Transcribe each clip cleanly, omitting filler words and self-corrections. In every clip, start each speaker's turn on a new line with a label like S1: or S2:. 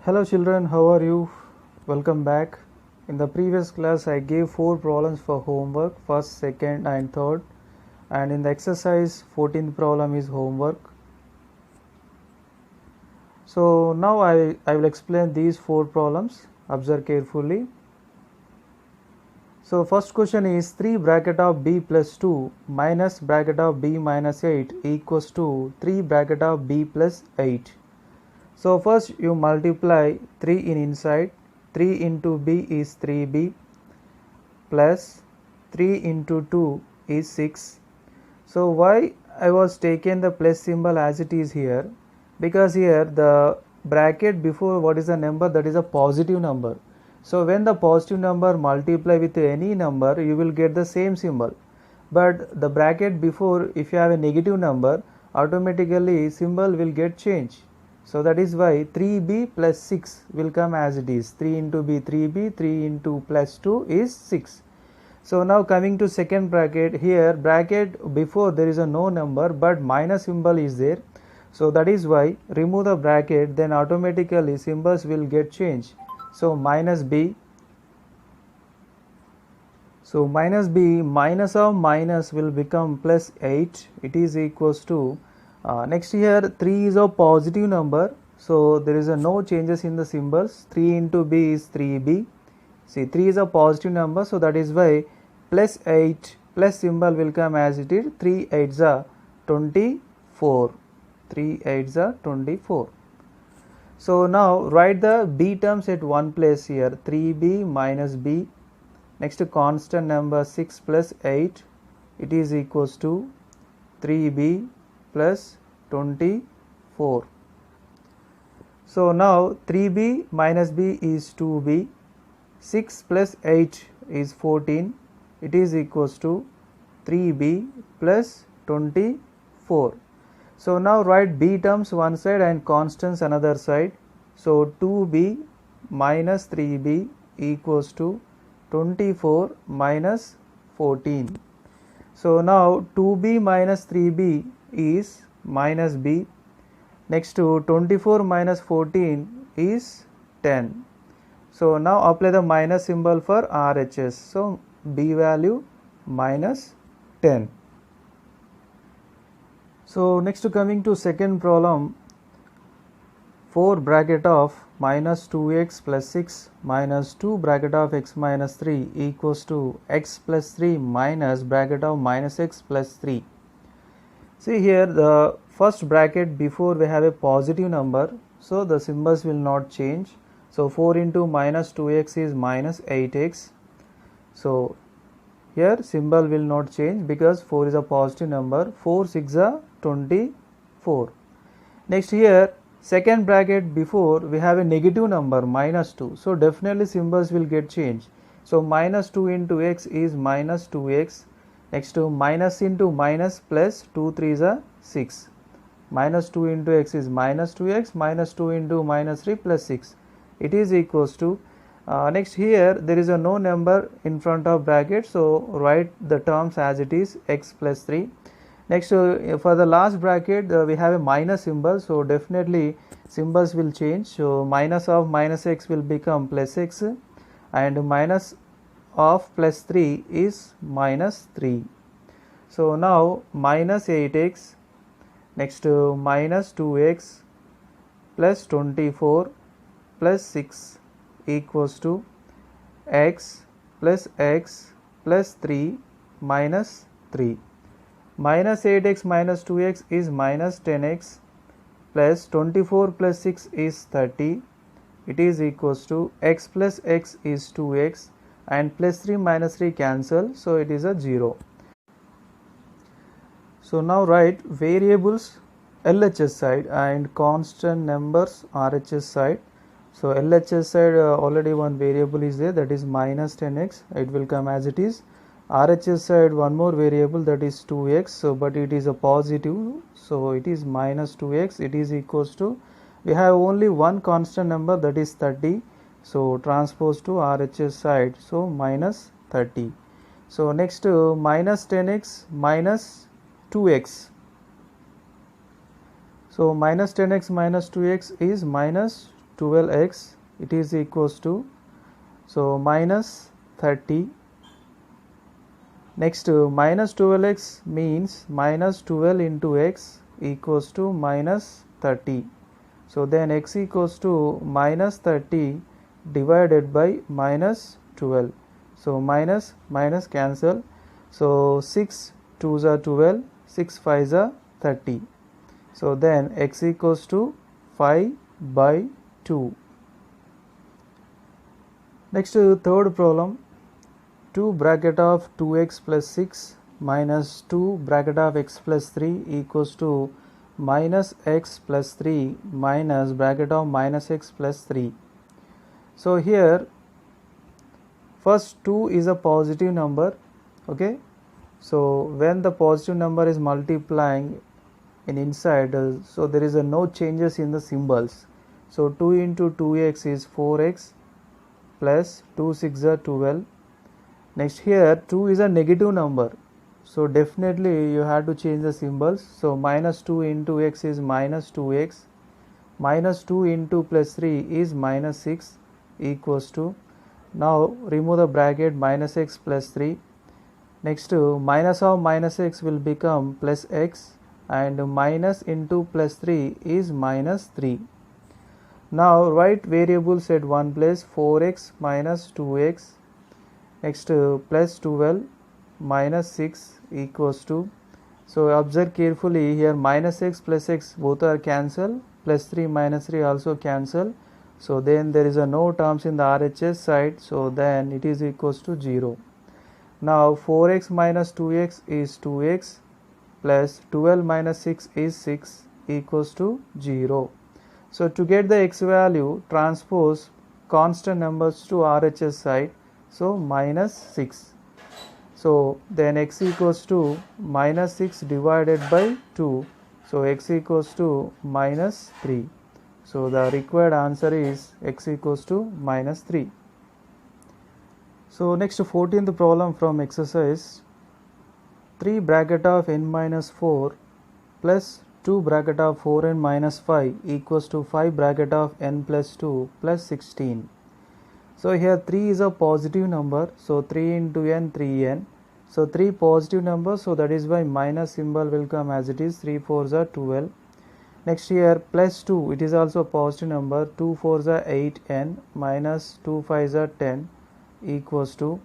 S1: Hello children, how are you? Welcome back. In the previous class I gave 4 problems for homework, first, second and third, and in the exercise 14th problem is homework. So now I will explain these 4 problems. Observe carefully. So first question is 3 bracket of b plus 2 minus bracket of b minus 8 equals to 3 bracket of b plus 8. So first you multiply 3 in inside. 3 into b is 3b plus 3 into 2 is 6. So why I was taking the plus symbol as it is here? Because here the bracket before what is the number, that is a positive number. So when the positive number multiply with any number, you will get the same symbol. But the bracket before, if you have a negative number, automatically symbol will get changed. So that is why 3b plus 6 will come as it is. 3 into b 3b, 3 into plus 2 is 6. So now coming to second bracket, here bracket before there is a no number but minus symbol is there. So that is why remove the bracket, then automatically symbols will get changed. So minus b. So minus b, minus of minus will become plus 8. It is equals to next here 3 is a positive number, so there is a no changes in the symbols. 3 into b is 3b. See, 3 is a positive number, so that is why plus 8 plus symbol will come as it is. 3 8s are 24. 3 8s are 24. So now write the b terms at one place here. 3b minus b. Next constant number 6 plus 8. It is equals to 3b plus 24. So now 3b minus b is 2b. 6 plus 8 is 14. It is equals to 3b plus 24. So now write b terms one side and constants another side. So 2b minus 3b equals to 24 minus 14. So now 2b minus 3b is minus b. Next to 24 minus 14 is 10. So now apply the minus symbol for RHS. So b value minus 10. So next coming to second problem, 4 bracket of minus 2x plus 6 minus 2 bracket of x minus 3 equals to x plus 3 minus bracket of minus x plus 3. See here the first bracket before we have a positive number, so the symbols will not change. So 4 into minus 2x is minus 8x. So here symbol will not change because 4 is a positive number. 4 6 are 24. Next here second bracket before we have a negative number minus 2. So definitely symbols will get changed. So minus 2 into x is minus 2x. Next to minus into minus plus 2 3s are 6. Minus 2 into x is minus 2x, minus 2 into minus 3 plus 6. It is equals to next here there is a no number in front of bracket, so write the terms as it is, x plus 3. Next for the last bracket we have a minus symbol, so definitely symbols will change. So minus of minus x will become plus x and minus of plus 3 is minus 3. So now minus 8x, next to minus 2x plus 24 plus 6 equals to x plus 3 minus 3. Minus 8x minus 2x is minus 10x plus 24 plus 6 is 30. It is equals to x plus x is 2x and plus 3 minus 3 cancel, so it is a 0. So now write variables LHS side and constant numbers RHS side. So LHS side already one variable is there, that is minus 10x, it will come as it is. RHS side one more variable, that is 2x, so but it is a positive, so it is minus 2x. It is equals to, we have only one constant number, that is 30, so transpose to RHS side, so minus 30. So next minus 10x minus 2x. So minus 10x minus 2x is minus 12x, it is equals to, so minus 30. Next minus 12x means minus 12 into x equals to minus 30. So then x equals to minus 30 divided by minus 12. So minus minus cancel. So 6 2s are 12, 6 5s are 30. So then x equals to 5 by 2. Next third problem, 2 bracket of 2x plus 6 minus 2 bracket of x plus 3 equals to minus x plus 3 minus bracket of minus x plus 3. So here first 2 is a positive number, okay. So when the positive number is multiplying in inside, so there is no changes in the symbols. So 2 into 2x is 4x plus 2 6 are 12. Next here 2 is a negative number, so definitely you have to change the symbols. So minus 2 into x is minus 2x, minus 2 into plus 3 is minus 6 equals to, now remove the bracket, minus x plus 3. Next minus of minus x will become plus x, and minus into plus 3 is minus 3. Now write variables at one place, 4x minus 2x. Next plus 12 minus 6 equals to, so observe carefully here, minus x plus x both are cancel, plus 3 minus 3 also cancel. So then there is no terms in the RHS side, so then it is equals to 0. Now 4x minus 2x is 2x plus 12 minus 6 is 6 equals to 0. So to get the x value, transpose constant numbers to RHS side, so minus 6. So then x equals to minus 6 divided by 2, so x equals to minus 3. So the required answer is x equals to minus 3. So next 14th problem from exercise, 3 bracket of n minus 4 plus 2 bracket of 4n minus 5 equals to 5 bracket of n plus 2 plus 16. So here 3 is a positive number, so 3 into n, 3n. So 3 positive numbers, so that is why minus symbol will come as it is, 3 4s are 12. Next here plus 2, it is also a positive number, 2 4s are 8n minus 2 5s are 10 equals to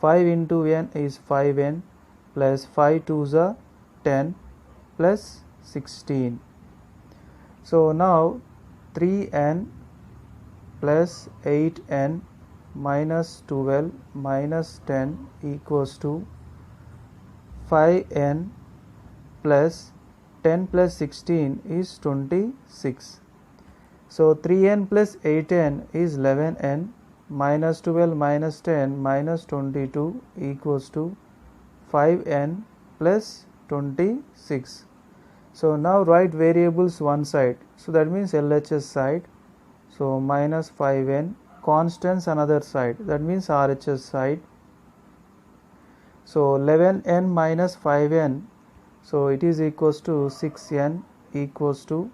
S1: 5 into n is 5n plus 5 2s are 10 plus 16. So now 3n plus 8n minus 12 minus 10 equals to 5n plus 10 plus 16 is 26. So 3n plus 8n is 11n minus 12 minus 10 minus 22 equals to 5n plus 26. So now write variables one side, so that means LHS side, so minus 5n, constants another side, that means RHS side. So 11n minus 5n, so it is equals to 6n equals to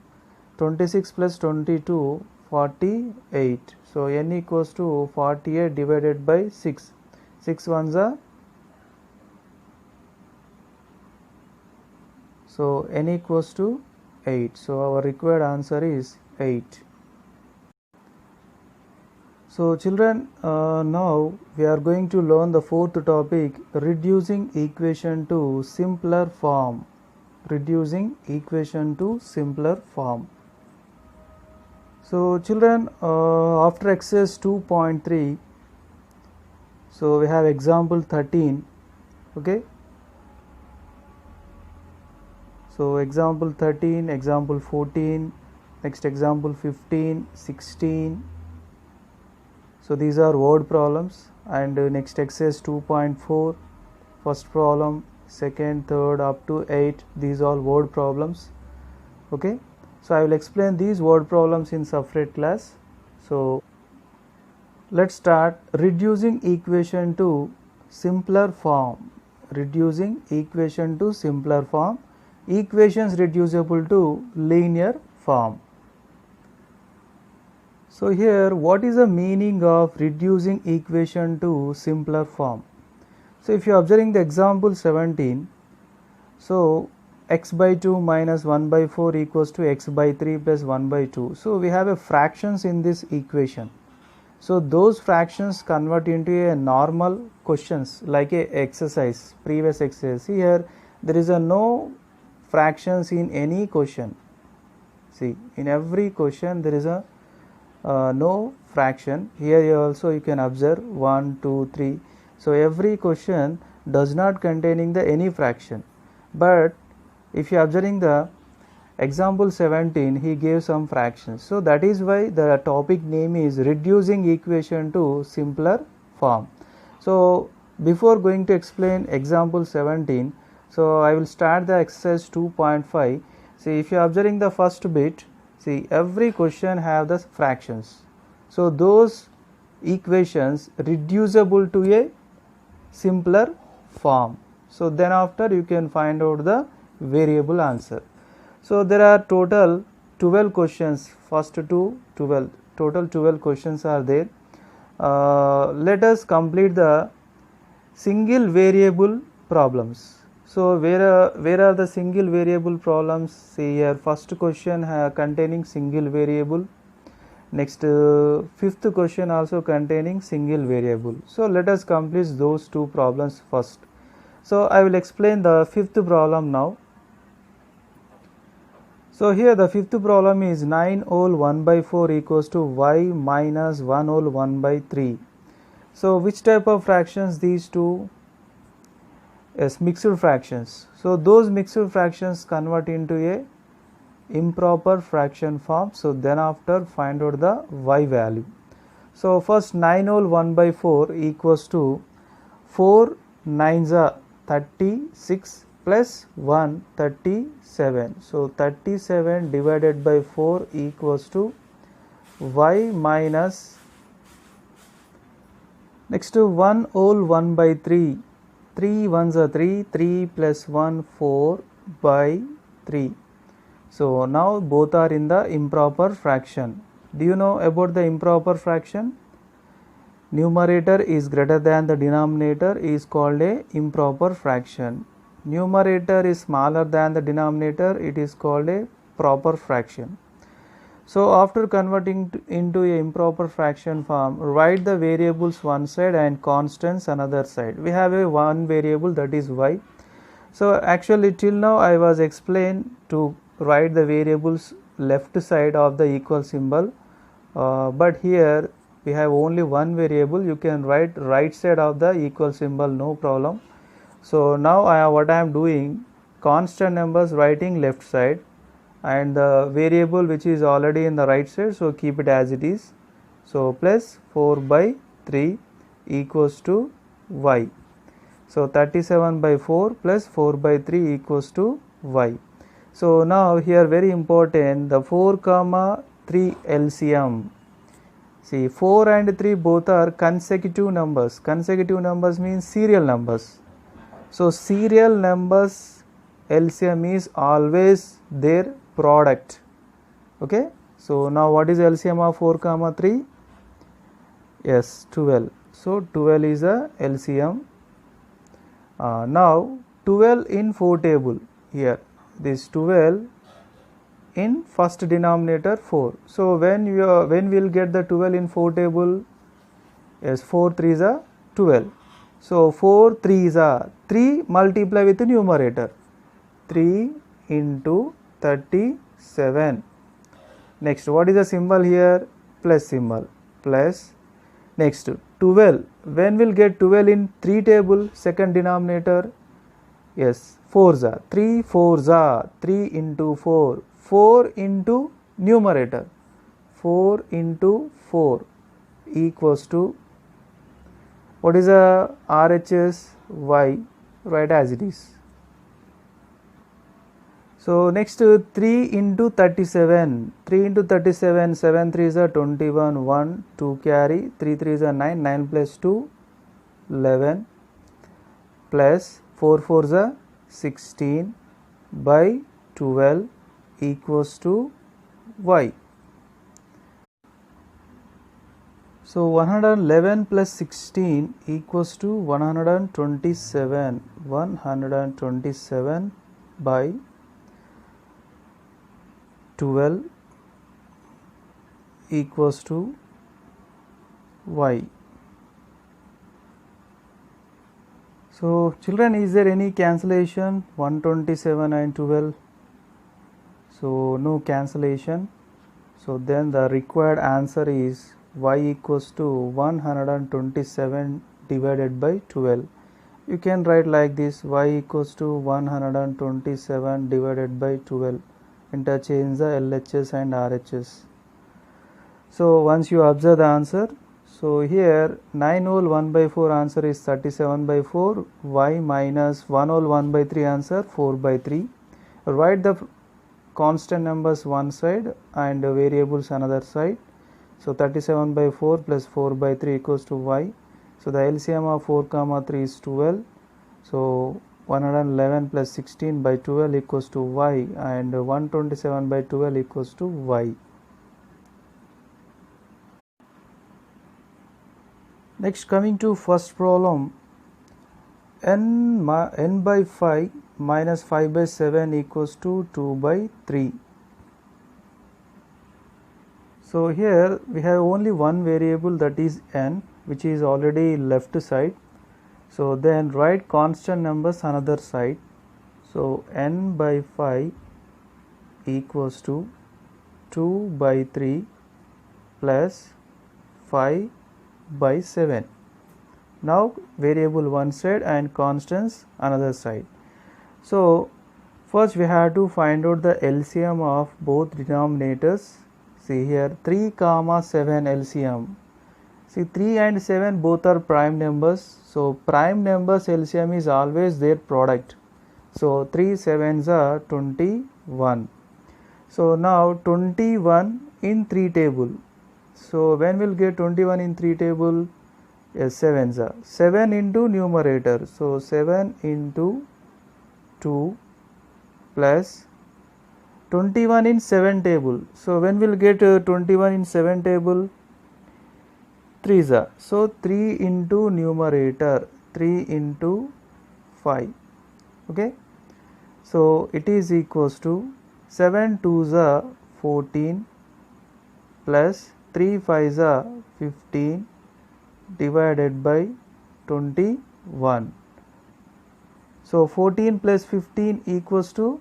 S1: 26 plus 22, 48. So n equals to 48 divided by 6. 6 ones are, so n equals to 8. So our required answer is 8. So children, now we are going to learn the fourth topic, reducing equation to simpler form. Reducing equation to simpler form. So children, after exercise 2.3, so we have example 13, okay. So example 13, example 14, next example 15, 16. So these are word problems, and next exercise 2.4, first problem, second, third up to 8, these all word problems, okay. So I will explain these word problems in separate class. So let's start. Reducing equation to simpler form. Reducing equation to simpler form. Equations reducible to linear form. So here, what is the meaning of reducing equation to simpler form? So if you are observing the example 17, so x by 2 minus 1 by 4 equals to x by 3 plus 1 by 2. So we have a fractions in this equation. So those fractions convert into a normal questions like a exercise, previous exercise. Here there is a no fractions in any question. See, in every question there is a no fraction. Here also you can observe 1, 2, 3. So every question does not containing the any fraction. But if you are observing the example 17, he gave some fractions. So that is why the topic name is reducing equation to simpler form. So before going to explain example 17, so I will start the exercise 2.5. See, if you are observing the first bit, see, every question have the fractions. So those equations reducible to a simpler form. So then after you can find out the variable answer. So there are total 12 questions, first to 12, total 12 questions are there. Let us complete the single variable problems. So where are the single variable problems? See here, first question containing single variable. Next fifth question also containing single variable. So let us complete those two problems first. So I will explain the fifth problem now. So here the fifth problem is 9 whole 1 by 4 equals to y minus 1 whole 1 by 3. So which type of fractions these two? Yes, mixed fractions. So those mixed fractions convert into a improper fraction form. So then after find out the y value. So first 9 whole 1 by 4 equals to 4 9s are 36 plus 1 37. So 37 divided by 4 equals to y minus, next to 1 whole 1 by 3. 3 1s are 3, 3 plus 1 4 by 3. So now both are in the improper fraction. Do you know about the improper fraction? Numerator is greater than the denominator is called a improper fraction. Numerator is smaller than the denominator, it is called a proper fraction. So after converting into a improper fraction form, write the variables one side and constants another side. We have a one variable, that is y. So actually till now I was explained to write the variables left side of the equal symbol, but here we have only one variable. You can write right side of the equal symbol, no problem. So now what I am doing, constant numbers writing left side and the variable which is already in the right side, so keep it as it is. So plus 4 by 3 equals to y. So 37 by 4 plus 4 by 3 equals to y. So now here very important, the 4 comma 3 LCM. See, 4 and 3 both are consecutive numbers. Consecutive numbers means serial numbers. So serial numbers LCM is always their product. Okay. So now what is LCM of 4 comma 3? Yes, 12. So 12 is a LCM. Now 12 in 4 table here. This 12 in first denominator 4. So when we will get the 12 in 4 table? Yes, 4 3s are 12. So 4 3s are 3 multiply with the numerator. 3 into 37. Next, what is the symbol here? Plus symbol. Plus. Next, 12. When we will get 12 in 3 table, second denominator? Yes, 4s are 3 4s are 3 into 4. 4 into numerator. 4 into 4 equals to, what is the RHS? Y. Write as it is. So next 3 into 37. 3 into 37. 7 3s are 21. 1 2 carry. 3 3s are 9. 9 plus 2 11 plus 4 4s are 16 by 12 equals to y. So 111 plus 16 equals to 127. 127 by 12 equals to y. So children, is there any cancellation? 127 and 12. So no cancellation. So then the required answer is y equals to 127 divided by 12. You can write like this: y equals to 127 divided by 12. Interchange the LHS and RHS. So once you observe the answer, so here 9 whole 1 by 4 answer is 37 by 4, y minus 1 whole 1 by 3 answer 4 by 3. Write the constant numbers one side and variables another side. So 37 by 4 plus 4 by 3 equals to y. So the LCM of 4 comma 3 is 12. So 111 plus 16 by 12 equals to y, and 127 by 12 equals to y. Next, coming to first problem, n by 5 minus 5 by 7 equals to 2 by 3. So here we have only one variable, that is n, which is already left side. So then write constant numbers another side. So n by 5 equals to 2 by 3 plus 5 by 7. Now variable one side and constants another side. So first we have to find out the LCM of both denominators. See here 3 comma 7 LCM. See 3 and 7 both are prime numbers. So prime numbers LCM is always their product. So 3 7s are 21. So now 21 in 3 table. So when we'll get 21 in 3 table? Yes, 7s are 7 into numerator. So 7 into 2 plus 21 in 7 table. So when we'll get 21 in 7 table? 3s are. So 3 into numerator, 3 into 5. Okay. So it is equals to 7 2s are 14 plus 3 5s are 15 divided by 21. So 14 plus 15 equals to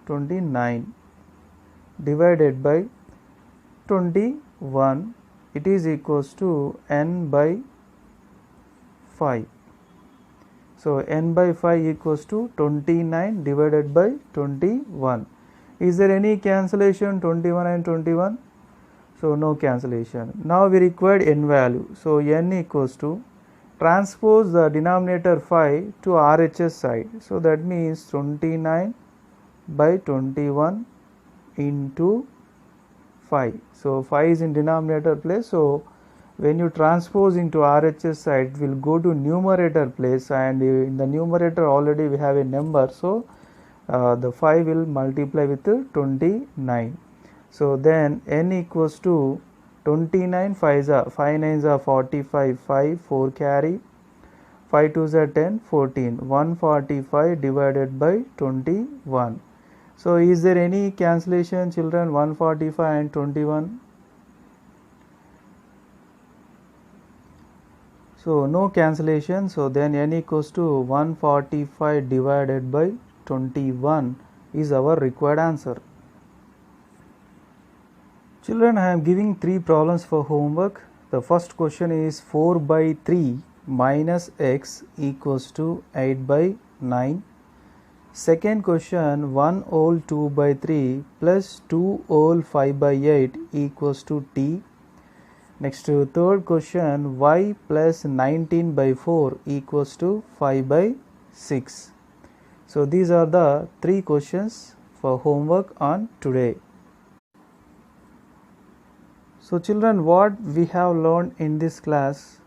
S1: 29 divided by 21. It is equals to n by 5. So n by 5 equals to 29 divided by 21. Is there any cancellation? 21 and 21? So no cancellation. Now we required n value. So n equals to, transpose the denominator 5 to RHS side. So that means 29 by 21 into 5. So 5 is in denominator place. So when you transpose into RHS side, it will go to numerator place, and in the numerator already we have a number. So the 5 will multiply with 29. So then n equals to 29 5 9s are 45, 5 4 carry, 5 2s are 10, 14, 145 divided by 21. So is there any cancellation, children? 145 and 21. So no cancellation. So then n equals to 145 divided by 21 is our required answer. Children, I am giving 3 problems for homework. The first question is 4 by 3 minus x equals to 8 by 9. Second question, 1 whole 2 by 3 plus 2 whole 5 by 8 equals to t. Next, third question, y plus 19 by 4 equals to 5 by 6. So these are the 3 questions for homework on today. So children, what we have learned in this class?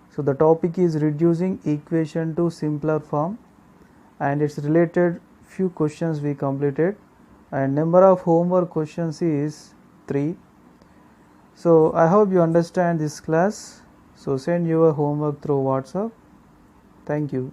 S1: So the topic is reducing equation to simpler form, and its related few questions we completed, and number of homework questions is 3. So I hope you understand this class. So send your homework through WhatsApp. Thank you.